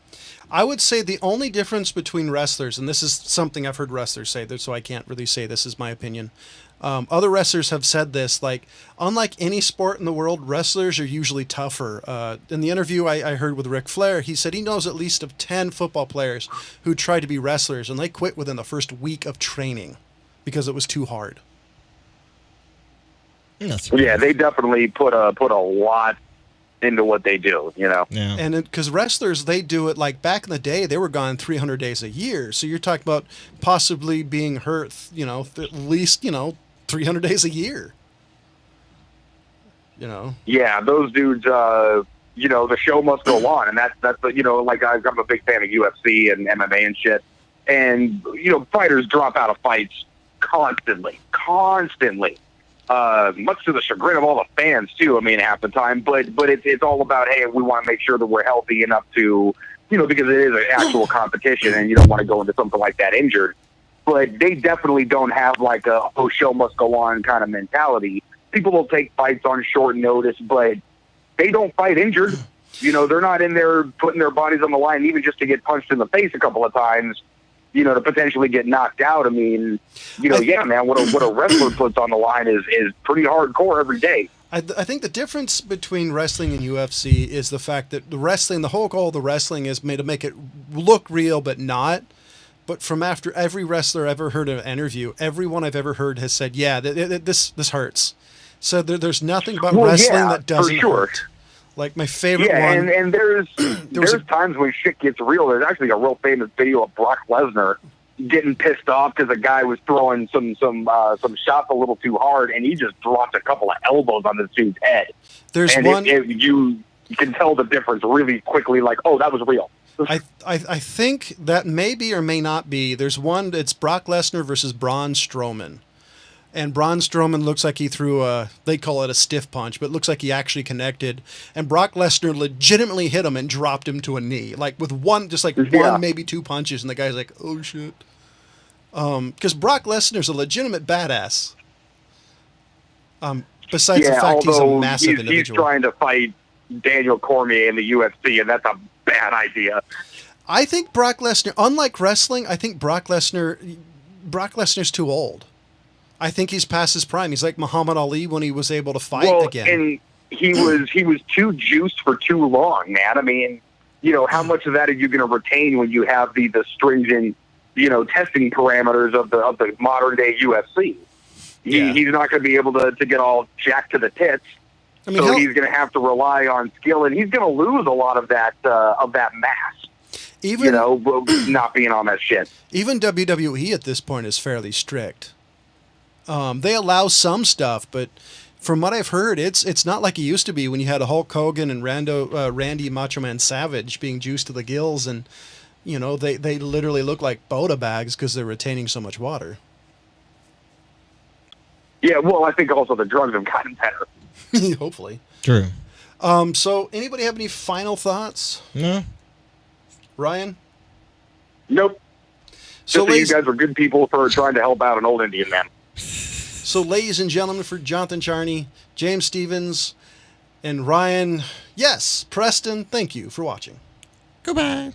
A: I would say the only difference between wrestlers, and this is something I've heard wrestlers say, so I can't really say this is my opinion. Other wrestlers have said this, like, unlike any sport in the world, wrestlers are usually tougher. In the interview I heard with Ric Flair, he said he knows at least of 10 football players who tried to be wrestlers, and they quit within the first week of training because it was too hard.
B: Yeah, they definitely put a lot into what they do,
C: Yeah.
A: And because wrestlers, they do it like back in the day, they were gone 300 days a year. So you're talking about possibly being hurt, at least, 300 days a year.
B: Yeah, those dudes, the show must go on. And that's like I'm a big fan of UFC and MMA and shit. And, fighters drop out of fights constantly. Much to the chagrin of all the fans too. I mean, half the time, but it's all about, hey, we want to make sure that we're healthy enough to, because it is an actual competition, and you don't want to go into something like that injured. But they definitely don't have like a show must go on kind of mentality. People will take fights on short notice, but they don't fight injured. They're not in there putting their bodies on the line, even just to get punched in the face a couple of times. To potentially get knocked out. I mean, man, what a wrestler puts on the line is pretty hardcore every day.
A: I think the difference between wrestling and UFC is the fact that the whole goal of the wrestling is made to make it look real, but not. But from after every wrestler I've ever heard in an interview, everyone I've ever heard has said, yeah, this hurts. So there's nothing about wrestling that doesn't hurt. Like my favorite one.
B: And there's times when shit gets real. There's actually a real famous video of Brock Lesnar getting pissed off because a guy was throwing some shots a little too hard, and he just dropped a couple of elbows on this dude's head. You can tell the difference really quickly. Like, oh, that was real.
A: I think that may be or may not be. There's one. It's Brock Lesnar versus Braun Strowman. And Braun Strowman looks like he threw they call it a stiff punch, but it looks like he actually connected. And Brock Lesnar legitimately hit him and dropped him to a knee. Like with one, maybe two punches. And the guy's like, oh shit. Because Brock Lesnar's a legitimate badass. Besides the fact he's a
B: although
A: massive
B: he's
A: individual.
B: trying to fight Daniel Cormier in the UFC, and that's a bad idea.
A: I think Brock Lesnar, unlike wrestling, I think Brock Lesnar's too old. I think he's past his prime. He's like Muhammad Ali when he was able to fight again.
B: And he was too juiced for too long, man. I mean, how much of that are you going to retain when you have the stringent, testing parameters of the modern day UFC? He's not going to be able to get all jacked to the tits. I mean, he's going to have to rely on skill, and he's going to lose a lot of that mass. Even not being on that shit.
A: Even WWE at this point is fairly strict. They allow some stuff, but from what I've heard, it's not like it used to be when you had a Hulk Hogan and Randy Macho Man Savage being juiced to the gills, and they literally look like Boda bags because they're retaining so much water.
B: Yeah, well, I think also the drugs have gotten better.
A: Hopefully.
C: True.
A: So anybody have any final thoughts?
C: No.
A: Ryan?
B: Nope.
A: So
B: you guys are good people for trying to help out an old Indian man.
A: So ladies and gentlemen, for Jonathan Charney, James Stevens, and Ryan, yes, Preston, thank you for watching.
C: Goodbye.